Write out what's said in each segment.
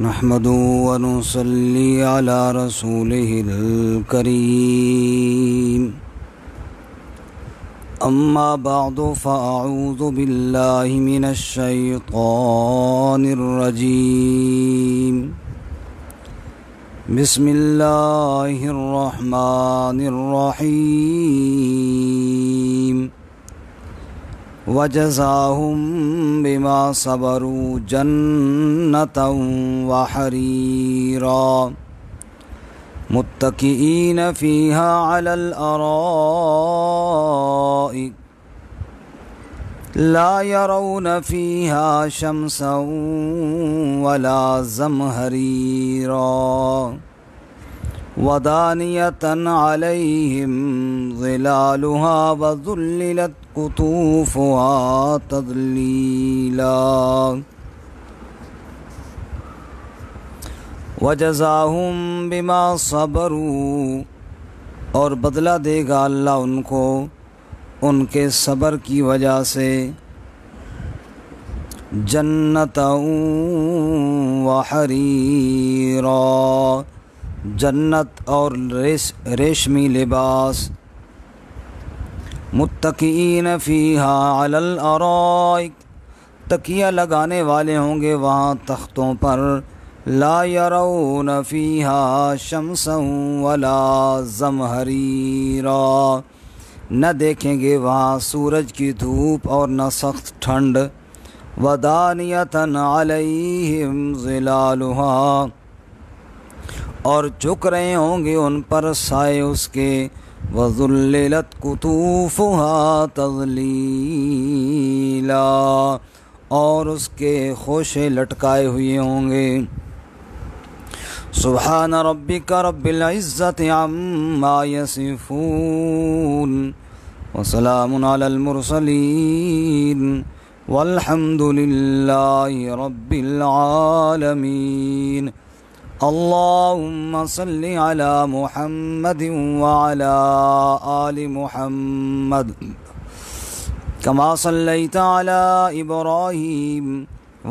نحمده ونصلي على رسوله الكريم أما بعد فأعوذ بالله من الشيطان الرجيم بسم الله الرحمن الرحيم وجزاهم بما صبروا جنة وحريرا متكئين فيها على الأرائك لا يرون فيها شمسا ولا زمهريرا ودانية عليهم ظلالها وذللت قطوفها تذليلا وجزاهم بما صبروا، اور بدلہ دے گا اللہ ان کو ان کے صبر کی وجہ سے، جنت وحریرا، جنت اور ریشمی لباس، متکئین فیہا علی الارائک، تکیہ لگانے والے ہوں گے وہاں تختوں پر، لا یرون فیہا شمسا ولا زمہریرا، نہ دیکھیں گے وہاں سورج کی دھوپ اور نہ سخت ٹھنڈ، ودانیۃ علیہم ظلالھا، اور جھک رہے ہوں گے ان پر سائے اس کے، وَذُلِّلَتْ قُطُوفُهَا تَذْلِيلًا، اور اس کے خوشے لٹکائے ہوئے ہوں گے۔ سبحان ربک رب العزت عما یصفون وسلام علی المرسلین والحمد للہ رب العالمین۔ اللهم صل على محمد وعلى آل محمد كما صليت على إبراهيم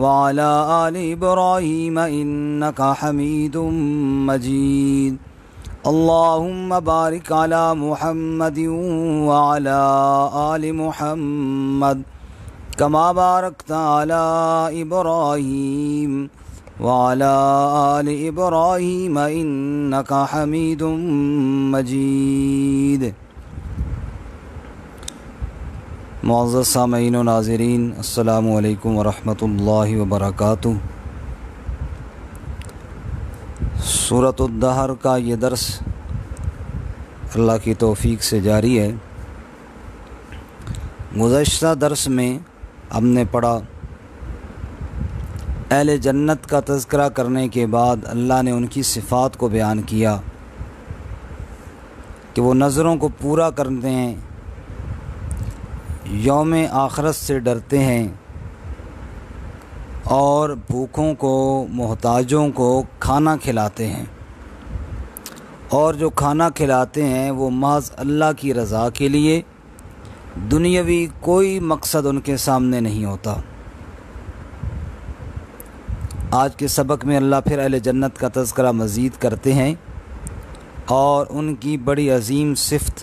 وعلى آل إبراهيم إنك حميد مجيد۔ اللهم بارك على محمد وعلى آل محمد كما باركت على إبراهيم وعلى آل إبراهيم إنك حميد مجيد۔ معزز سامعین و ناظرین، السلام علیکم ورحمۃ اللہ وبرکاتہ۔ سورۃ الدہر کا یہ درس اللہ کی توفیق سے جاری ہے۔ گزشتہ درس میں ہم نے پڑھا اہل جنت کا تذکرہ کرنے کے بعد اللہ نے ان کی صفات کو بیان کیا کہ وہ نظروں کو پورا کرتے ہیں، یوم آخرت سے ڈرتے ہیں، اور بھوکوں کو، محتاجوں کو کھانا کھلاتے ہیں، اور جو کھانا کھلاتے ہیں وہ محض اللہ کی رضا کے لیے، دنیاوی کوئی مقصد ان کے سامنے نہیں ہوتا۔ آج کے سبق میں اللہ پھر اہل جنت کا تذکرہ مزید کرتے ہیں اور ان کی بڑی عظیم صفت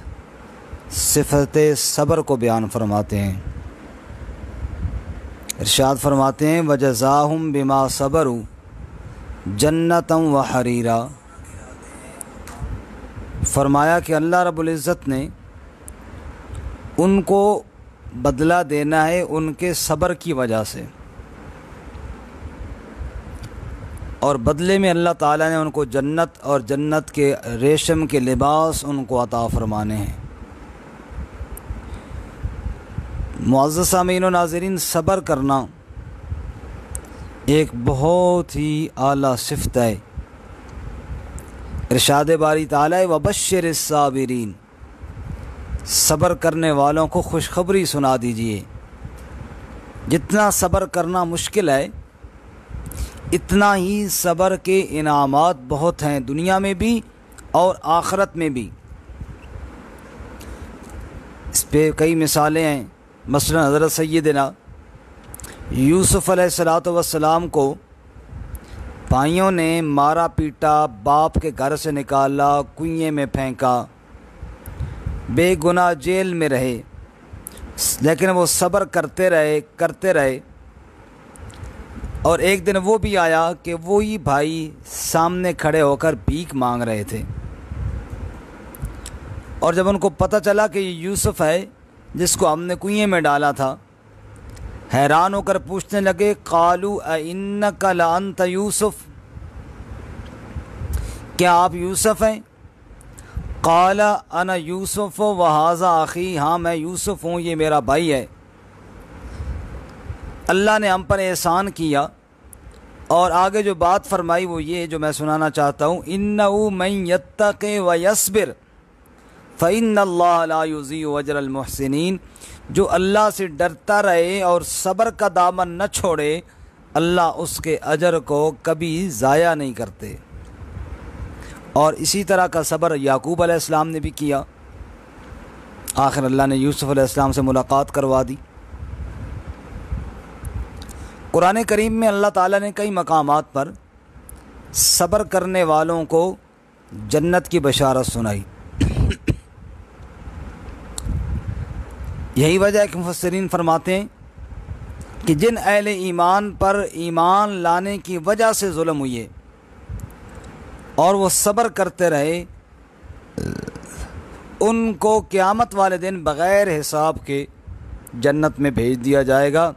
صبر کو بیان فرماتے ہیں۔ ارشاد فرماتے ہیں وَجَزَاهُمْ بِمَا صَبَرُوا جَنَّةً وَحَرِيرًا، فرمایا کہ اللہ رب العزت نے ان کو بدلہ دینا ہے ان کے صبر کی وجہ سے، اور بدلے میں اللہ تعالیٰ نے ان کو جنت اور جنت کے ریشم کے لباس ان کو عطا فرمانے ہیں۔ معزز سامعین و ناظرین، صبر کرنا ایک بہت ہی اعلیٰ صفت ہے۔ ارشاد باری تعالیٰ وَبَشِّرِ الصَّابِرِينَ، صبر کرنے والوں کو خوشخبری سنا دیجئے۔ جتنا صبر کرنا مشکل ہے، اتنا ہی صبر کے انعامات بہت ہیں، دنیا میں بھی اور آخرت میں بھی۔ اس پہ کئی مثالیں ہیں۔ مثلا حضرت سیدنا یوسف علیہ السلام کو بھائیوں نے مارا پیٹا، باپ کے گھر سے نکالا، کنویں میں پھینکا، بے گناہ جیل میں رہے، لیکن وہ صبر کرتے رہے اور ایک دن وہ بھی آیا کہ وہی بھائی سامنے کھڑے ہو کر بھیک مانگ رہے تھے، اور جب ان کو پتہ چلا کہ یہ یوسف ہے جس کو ہم نے کنویں میں ڈالا تھا، حیران ہو کر پوچھنے لگے، قالوا اِنَّکَ لَأَنْتَ یوسف، کیا آپ یوسف ہیں؟ قال انا یوسف وہذا اخی، ہاں میں یوسف ہوں، یہ میرا بھائی ہے۔ اللہ نے ہم پر احسان کیا، اور آگے جو بات فرمائی وہ یہ جو میں سنانا چاہتا ہوں، اِنَّهُ مَن يَتَّقِ وَيَصْبِرْ فَإِنَّ اللَّهَ لَا يُضِيعُ أَجْرَ الْمُحْسِنِينَ، جو اللہ سے ڈرتا رہے اور صبر کا دامن نہ چھوڑے، اللہ اس کے اجر کو کبھی ضائع نہیں کرتے۔ اور اسی طرح کا صبر یعقوب علیہ السلام نے بھی کیا، آخر اللہ نے یوسف علیہ السلام سے ملاقات کروا دی۔ قرآن کریم میں اللہ تعالیٰ نے کئی مقامات پر صبر کرنے والوں کو جنت کی بشارت سنائی۔ یہی وجہ ہے کہ مفسرین فرماتے ہیں کہ جن اہل ایمان پر ایمان لانے کی وجہ سے ظلم ہوئے اور وہ صبر کرتے رہے، ان کو قیامت والے دن بغیر حساب کے جنت میں بھیج دیا جائے گا۔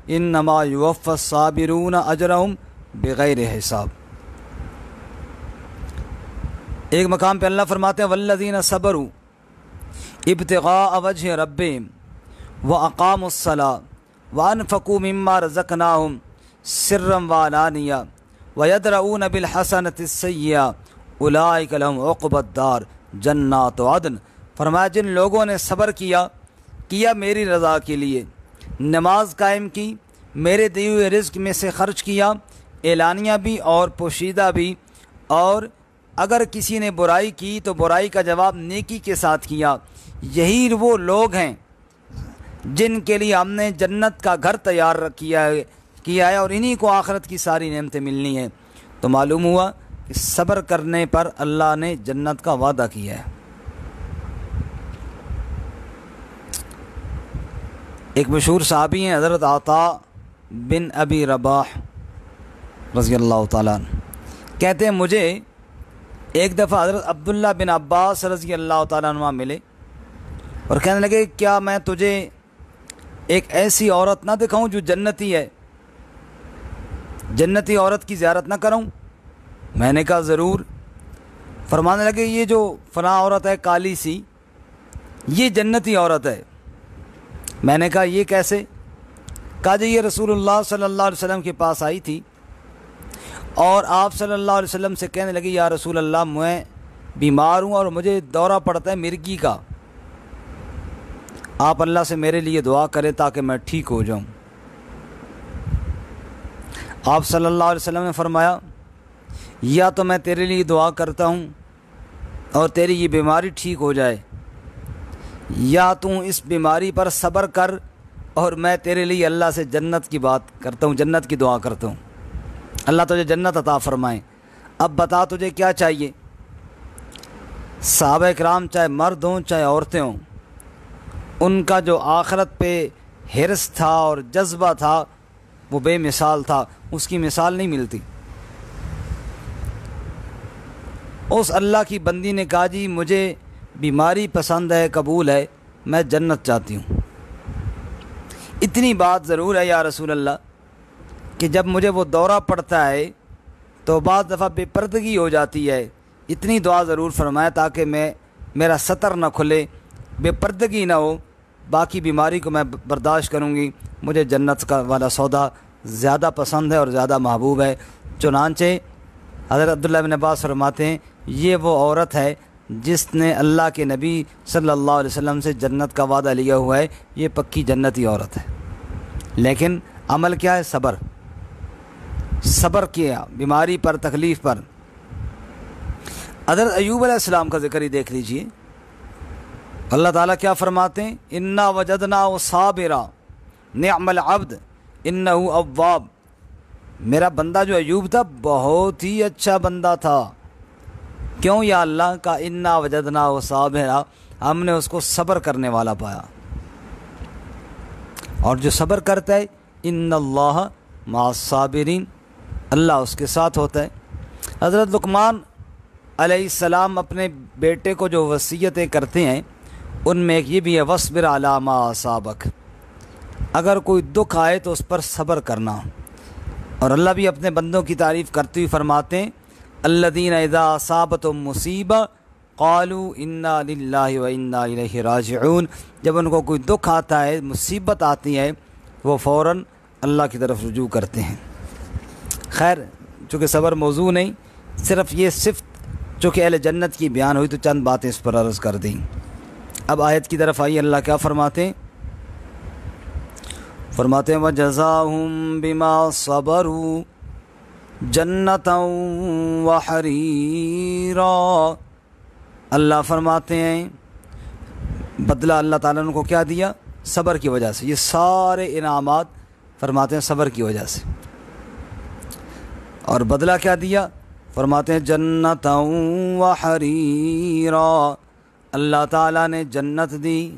انما یوفی الصابرون اجرہم بغیر حساب۔ ایک مقام پہ اللہ فرماتے ہیں، والذین صبروا ابتغاء وجہ ربہم واقاموا الصلاۃ وانفقوا مما رزقناہم سرا وعلانیہ وَيَدْرَؤُونَ بِالْحَسَنَةِ السَّيِّئَةَ أُولَٰئِكَ لَهُمْ عُقْبَى الدَّارِ جنات عدن۔ فرمایا جن لوگوں نے صبر کیا میری رضا کے لیے، نماز قائم کی، میرے دیے ہوئے رزق میں سے خرچ کیا، اعلانیہ بھی اور پوشیدہ بھی، اور اگر کسی نے برائی کی تو برائی کا جواب نیکی کے ساتھ کیا، یہی وہ لوگ ہیں جن کے لیے ہم نے جنت کا گھر تیار کیا ہے اور انہی کو آخرت کی ساری نعمتیں ملنی ہیں۔ تو معلوم ہوا کہ صبر کرنے پر اللہ نے جنت کا وعدہ کیا ہے۔ ایک مشہور صحابی ہیں حضرت عطا بن ابی رباح رضی اللہ تعالیٰ عنہ، کہتے ہیں مجھے ایک دفعہ حضرت عبداللہ بن عباس رضی اللہ تعالیٰ عنہ ملے اور کہنے لگے، کیا میں تجھے ایک ایسی عورت نہ دکھاؤں جو جنتی ہے، جنتی عورت کی زیارت نہ کروں؟ میں نے کہا ضرور۔ فرمانے لگے، یہ جو فلاں عورت ہے کالی سی، یہ جنتی عورت ہے۔ میں نے کہا یہ کیسے؟ کہا جی یہ رسول اللہ صلی اللہ علیہ وسلم کے پاس آئی تھی اور آپ صلی اللہ علیہ وسلم سے کہنے لگی، یا رسول اللہ میں بیمار ہوں اور مجھے دورہ پڑتا ہے مرگی کا، آپ اللہ سے میرے لیے دعا کریں تاکہ میں ٹھیک ہو جاؤں۔ آپ صلی اللہ علیہ وسلم نے فرمایا، یا تو میں تیرے لیے دعا کرتا ہوں اور تیری یہ بیماری ٹھیک ہو جائے، یا تو اس بیماری پر صبر کر اور میں تیرے لیے اللہ سے جنت کی بات کرتا ہوں، جنت کی دعا کرتا ہوں، اللہ تجھے جنت عطا فرمائے۔ اب بتا تجھے کیا چاہیے؟ صحابہ کرام چاہے مرد ہوں چاہے عورتیں ہوں، ان کا جو آخرت پہ حرص تھا اور جذبہ تھا وہ بے مثال تھا، اس کی مثال نہیں ملتی۔ اس اللہ کی بندی نے کہا، جی مجھے بیماری پسند ہے، قبول ہے، میں جنت چاہتی ہوں۔ اتنی بات ضرور ہے یا رسول اللہ کہ جب مجھے وہ دورہ پڑتا ہے تو بعض دفعہ بے پردگی ہو جاتی ہے، اتنی دعا ضرور فرمائے تاکہ میرا سطر نہ کھلے، بے پردگی نہ ہو، باقی بیماری کو میں برداشت کروں گی، مجھے جنت کا والا سودا زیادہ پسند ہے اور زیادہ محبوب ہے۔ چنانچہ حضرت عبداللہ بن عباس فرماتے ہیں، یہ وہ عورت ہے جس نے اللہ کے نبی صلی اللہ علیہ وسلم سے جنت کا وعدہ لیا ہوا ہے، یہ پکی جنتی عورت ہے۔ لیکن عمل کیا ہے؟ صبر کیا بیماری پر، تکلیف پر۔ حضرت ایوب علیہ السلام کا ذکر ہی دیکھ لیجئے، اللہ تعالیٰ کیا فرماتے ہیں، انا وجدناہ صابرا نعم العبد انہ اواب۔ میرا بندہ جو ایوب تھا بہت ہی اچھا بندہ تھا. کیوں یا اللہ کا انا وجدنا و صابرا, ہم نے اس کو صبر کرنے والا پایا. اور جو صبر کرتا ہے ان اللہ مع الصابرین, اللہ اس کے ساتھ ہوتا ہے. حضرت لقمان علیہ السلام اپنے بیٹے کو جو وصیتیں کرتے ہیں ان میں ایک یہ بھی ہے وصبر علی ما اصابک, اگر کوئی دکھ آئے تو اس پر صبر کرنا. اور اللہ بھی اپنے بندوں کی تعریف کرتے ہوئے فرماتے ہیں الذین اذا اصابتهم مصیبہ قالوا انا للہ و انا الیہ راجعون, جب ان کو کوئی دکھ آتا ہے, مصیبت آتی ہے, وہ فوراً اللہ کی طرف رجوع کرتے ہیں. خیر چونکہ صبر موضوع نہیں, صرف یہ صفت چونکہ اہل جنت کی بیان ہوئی تو چند باتیں اس پر عرض کر دیں. اب آیت کی طرف آئیے, اللہ کیا فرماتے ہیں؟ فرماتے ہیں وَجَزَاهُمْ بِمَا صَبَرُوا جَنَّةً وَحَرِيرًا, اللہ فرماتے ہیں بدلہ اللہ تعالیٰ نے ان کو کیا دیا؟ صبر کی وجہ سے. یہ سارے انعامات فرماتے ہیں صبر کی وجہ سے. اور بدلہ کیا دیا؟ فرماتے ہیں جَنَّةً وَحَرِيرًا, اللہ تعالیٰ نے جنت دی,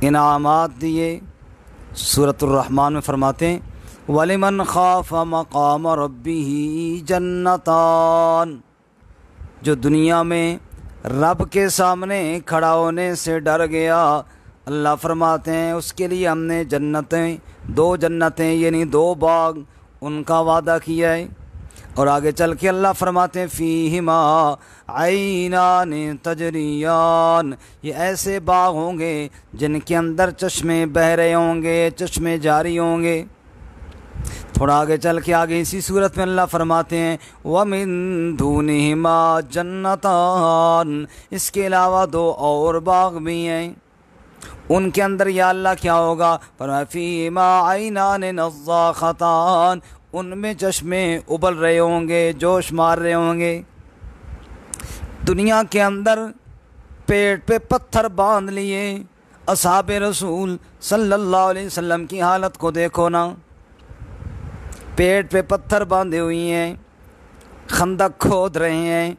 انعامات دیے. سورۃ الرحمن میں فرماتے ہیں وَلِمَنْ خَافَ مَقَامَ رَبِّهِ جَنَّتَانِ, جو دنیا میں رب کے سامنے کھڑا ہونے سے ڈر گیا, اللہ فرماتے ہیں اس کے لیے ہم نے جنتیں, 2 جنتیں یعنی 2 باغ ان کا وعدہ کیا ہے. اور آگے چل کے اللہ فرماتے ہیں فیہما عینان تجریان, یہ ایسے باغ ہوں گے جن کے اندر چشمے بہہ رہے ہوں گے, چشمے جاری ہوں گے. تھوڑا آگے چل کے آگے اسی صورت میں اللہ فرماتے ہیں وَمِن دُونِهِمَا جَنَّتَانِ, اس کے علاوہ 2 اور باغ بھی ہیں, ان کے اندر یا اللہ کیا ہوگا؟ فرمایا فِيهِمَا عَيْنَانِ نَضَّاخَتَانِ, ان میں چشمے ابل رہے ہوں گے, جوش مار رہے ہوں گے. دنیا کے اندر پیٹ پہ پتھر باندھ لیے, اصحاب رسول صلی اللہ علیہ وسلم کی حالت کو دیکھو نا, پیٹ پہ پتھر باندھے ہوئی ہیں, خندق کھود رہے ہیں,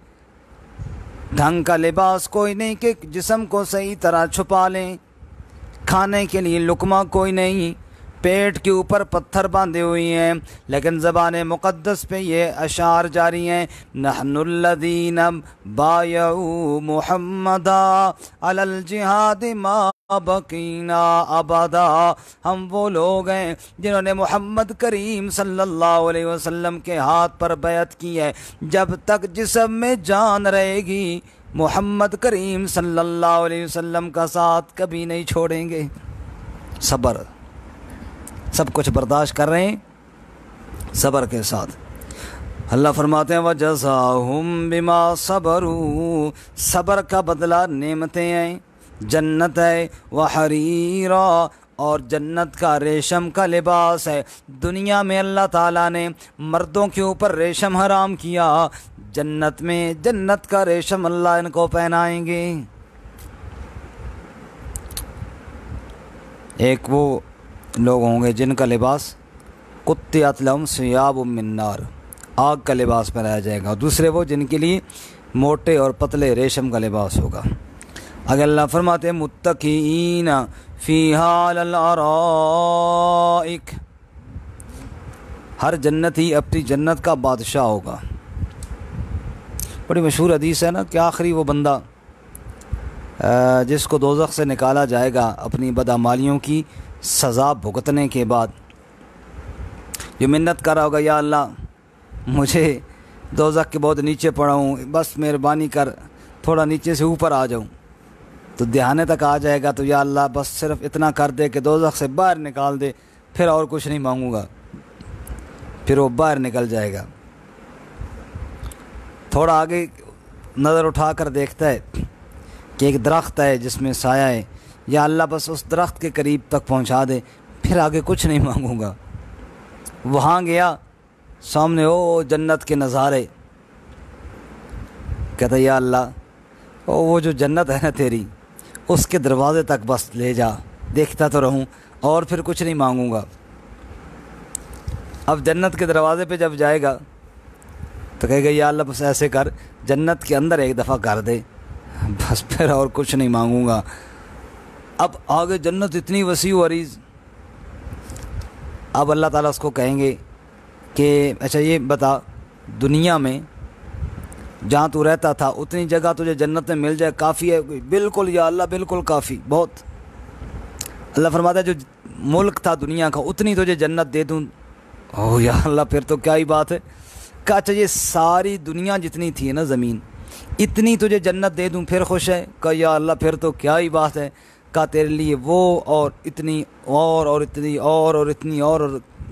ڈھنگ کا لباس کوئی نہیں کہ جسم کو صحیح طرح چھپا لیں, کھانے کے لیے لقمہ کوئی نہیں, پیٹ کے اوپر پتھر باندھے ہوئی ہیں. لیکن زبان مقدس پہ یہ اشعار جاری ہیں نحن الذین بایعوا محمدا علی الجہاد ما بقینا ابدا, ہم وہ لوگ ہیں جنہوں نے محمد کریم صلی اللہ علیہ وسلم کے ہاتھ پر بیعت کی ہے, جب تک جسم میں جان رہے گی محمد کریم صلی اللہ علیہ وسلم کا ساتھ کبھی نہیں چھوڑیں گے. صبر, سب کچھ برداشت کر رہے ہیں صبر کے ساتھ. اللہ فرماتے ہیں وَجَزَاهُمْ بِمَا صَبَرُوا, صبر کا بدلہ نعمتیں ہیں, جنت ہے, وَحَرِيرًا, اور جنت کا ریشم کا لباس ہے. دنیا میں اللہ تعالیٰ نے مردوں کے اوپر ریشم حرام کیا, جنت میں جنت کا ریشم اللہ ان کو پہنائیں گے. ایک وہ لوگ ہوں گے جن کا لباس قطعت لہم ثیاب من نار, آگ کا لباس پہنایا جائے گا, اور دوسرے وہ جن کے لیے موٹے اور پتلے ریشم کا لباس ہوگا. اگر اللہ فرماتے ہیں متکئین فیہا علی الارائک, ہر جنتی اپنی جنت کا بادشاہ ہوگا. بڑی مشہور حدیث ہے نا کہ آخری وہ بندہ جس کو دوزخ سے نکالا جائے گا اپنی بدعمالیوں کی سزا بھگتنے کے بعد, جو منت کر رہا ہوگا یا اللہ مجھے دوزخ کے بہت نیچے پڑا ہوں, بس مہربانی کر تھوڑا نیچے سے اوپر آ جاؤں, تو دہانے تک آ جائے گا تو یا اللہ بس صرف اتنا کر دے کہ دوزخ سے باہر نکال دے, پھر اور کچھ نہیں مانگوں گا. پھر وہ باہر نکل جائے گا. تھوڑا آگے نظر اٹھا کر دیکھتا ہے کہ ایک درخت ہے جس میں سایہ ہے, یا اللہ بس اس درخت کے قریب تک پہنچا دے, پھر آگے کچھ نہیں مانگوں گا. وہاں گیا, سامنے او جنت کے نظارے, کہتا یا اللہ وہ جو جنت ہے نا تیری, اس کے دروازے تک بس لے جا, دیکھتا تو رہوں اور پھر کچھ نہیں مانگوں گا. اب جنت کے دروازے پہ جب جائے گا تو کہے گا یا اللہ بس ایسے کر، جنت کے اندر ایک دفعہ کر دے، بس پھر اور کچھ نہیں مانگوں گا۔ اب آگے جنت اتنی وسیع و عریض، اب اللہ تعالیٰ اس کو کہیں گے کہ اچھا یہ بتا، دنیا میں جہاں تو رہتا تھا اتنی جگہ تجھے جنت میں مل جائے، کافی ہے؟ بالکل یا اللہ بالکل کافی، بہت۔ اللہ فرماتا ہے جو ملک تھا دنیا کا اتنی تجھے جنت دے دوں۔ اوہ یا اللہ پھر تو کیا ہی بات ہے۔ کہا اچھا یہ ساری دنیا جتنی تھی نا زمین، اتنی تجھے جنت دے دوں پھر خوش ہے؟ کہا یا اللہ پھر تو کیا ہی بات ہے۔ کہا تیرے لیے وہ اور اتنی اور اتنی اور اتنی اور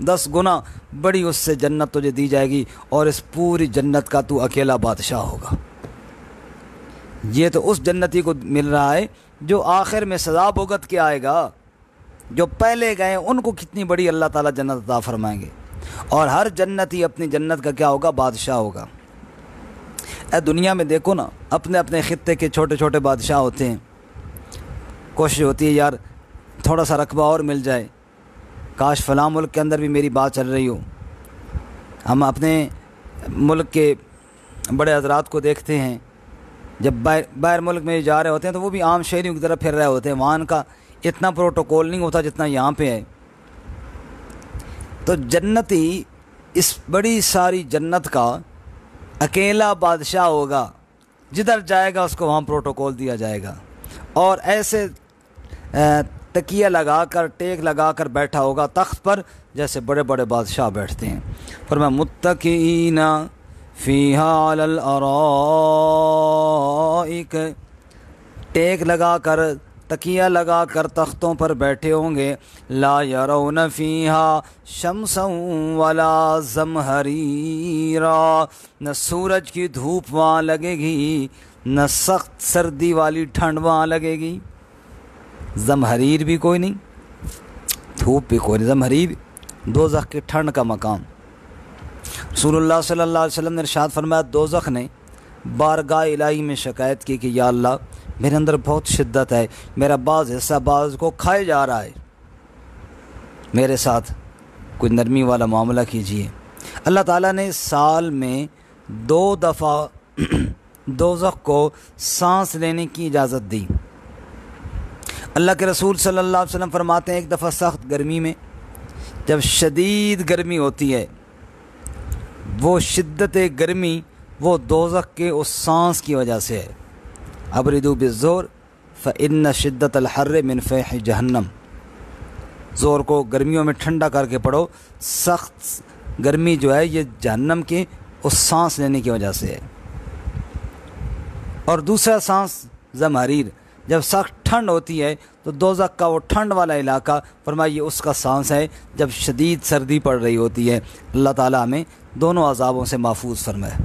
10 گنا بڑی اس سے جنت تجھے دی جائے گی، اور اس پوری جنت کا تو اکیلا بادشاہ ہوگا۔ یہ تو اس جنتی کو مل رہا ہے جو آخر میں سزا بھگت کے آئے گا۔ جو پہلے گئے ان کو کتنی بڑی اللہ تعالیٰ جنت عطا فرمائیں گے، اور ہر جنتی اپنی جنت کا کیا ہوگا؟ بادشاہ ہوگا۔ اے دنیا میں دیکھو نا، اپنے اپنے خطے کے چھوٹے چھوٹے بادشاہ ہوتے ہیں، کوشش ہوتی ہے یار تھوڑا سا رقبہ اور مل جائے، کاش فلاں ملک کے اندر بھی میری بات چل رہی ہو۔ ہم اپنے ملک کے بڑے حضرات کو دیکھتے ہیں، جب باہر ملک میں جا رہے ہوتے ہیں تو وہ بھی عام شہریوں کی طرح پھر رہے ہوتے ہیں، وہاں کا اتنا پروٹوکول نہیں ہوتا جتنا یہاں پہ ہے۔ تو جنتی اس بڑی ساری جنت کا اکیلا بادشاہ ہوگا، جدھر جائے گا اس کو وہاں پروٹوکول دیا جائے گا، اور ایسے تکیہ لگا کر ٹیک لگا کر بیٹھا ہوگا تخت پر جیسے بڑے بڑے بادشاہ بیٹھتے ہیں۔ فرمایا متکئین فیہا علی الارائک، ٹیک لگا کر تکیہ لگا کر تختوں پر بیٹھے ہوں گے۔ لا یرون فیہا شمسا ولا زمہریرا، نہ سورج کی دھوپ وہاں لگے گی، نہ سخت سردی والی ٹھنڈ وہاں لگے گی۔ زمہریر بھی کوئی نہیں، دھوپ بھی کوئی نہیں، زمہریر دوزخ کی ٹھنڈ کا مقام۔ رسول اللہ صلی اللہ علیہ وسلم نے ارشاد فرمایا دوزخ نے بارگاہ الہی میں شکایت کی کہ یا اللہ میرے اندر بہت شدت ہے، میرا بعض حصہ بعض کو کھائے جا رہا ہے، میرے ساتھ کوئی نرمی والا معاملہ کیجیے۔ اللہ تعالیٰ نے سال میں 2 دفعہ دوزخ کو سانس لینے کی اجازت دی۔ اللہ کے رسول صلی اللہ علیہ وسلم فرماتے ہیں ایک دفعہ سخت گرمی میں جب شدید گرمی ہوتی ہے، وہ شدت گرمی وہ دوزخ کے اس سانس کی وجہ سے ہے۔ ابردو بالزور فإن شدت الحر من فیح جہنم، زور کو گرمیوں میں ٹھنڈا کر کے پڑھو، سخت گرمی جو ہے یہ جہنم کے اس سانس لینے کی وجہ سے ہے۔ اور دوسرا سانس زمہریر، جب سخت ٹھنڈ ہوتی ہے تو دوزخ کا وہ ٹھنڈ والا علاقہ فرمائیے اس کا سانس ہے جب شدید سردی پڑ رہی ہوتی ہے۔ اللہ تعالیٰ ہمیں دونوں عذابوں سے محفوظ فرمائے،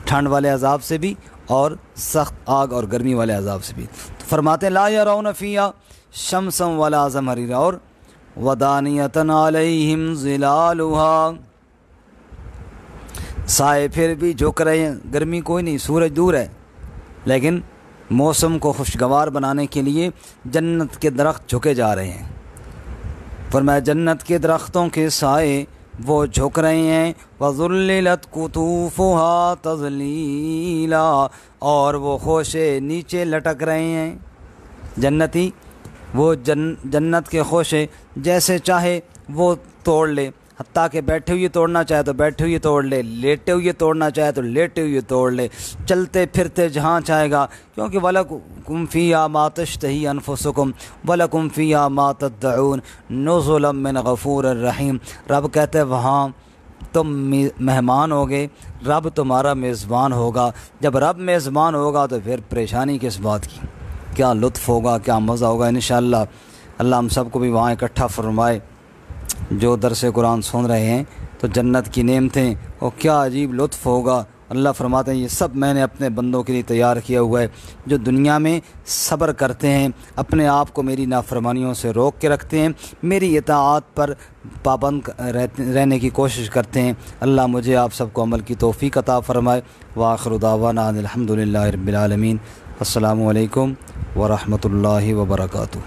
ٹھنڈ والے عذاب سے بھی اور سخت آگ اور گرمی والے عذاب سے بھی۔ تو فرماتے ہیں لا یرون فیہا شمسا ولا زمہریرا، اور ودانیۃ علیہم ظلالھا، سائے پھر بھی جھک رہے ہیں، گرمی کوئی نہیں، سورج دور ہے، لیکن موسم کو خوشگوار بنانے کے لیے جنت کے درخت جھکے جا رہے ہیں۔ فرمایا جنت کے درختوں کے سائے وہ جھک رہے ہیں، وَذُلِّلَتْ قُطُوفُهَا تَذْلِيلًا، اور وہ خوشے نیچے لٹک رہے ہیں۔ جنتی وہ جنت کے خوشے جیسے چاہے وہ توڑ لے، حتیٰ کہ بیٹھے ہوئے توڑنا چاہے تو بیٹھے ہوئے توڑ لے، لیٹے ہوئے توڑنا چاہے تو لیٹے ہوئے توڑ لے، چلتے پھرتے جہاں چاہے گا، کیونکہ وَلَكُمْ فِيهَا مَا تَشْتَهِي أَنفُسُكُمْ وَلَكُمْ فِيهَا مَا تَدَّعُونَ نُزُلًا مِّنْ غَفُورٍ رَحِيمٍ۔ رب کہتے ہیں وہاں تم مہمان ہوگے، رب تمہارا میزبان ہوگا۔ جب رب میزبان ہوگا تو پھر پریشانی کس بات کی، کیا لطف ہوگا، کیا مزہ ہوگا۔ انشاءاللہ اللہ ہم سب کو بھی وہاں اکٹھا فرمائے۔ جو درس قرآن سن رہے ہیں تو جنت کی نعمتیں اور کیا عجیب لطف ہوگا۔ اللہ فرماتے ہیں یہ سب میں نے اپنے بندوں کے لیے تیار کیا ہوا ہے جو دنیا میں صبر کرتے ہیں، اپنے آپ کو میری نافرمانیوں سے روک کے رکھتے ہیں، میری اطاعت پر پابند رہنے کی کوشش کرتے ہیں۔ اللہ مجھے آپ سب کو عمل کی توفیق عطا فرمائے۔ وآخر دعوانا الحمدللہ رب العالمین۔ السلام علیکم ورحمۃ اللہ وبرکاتہ۔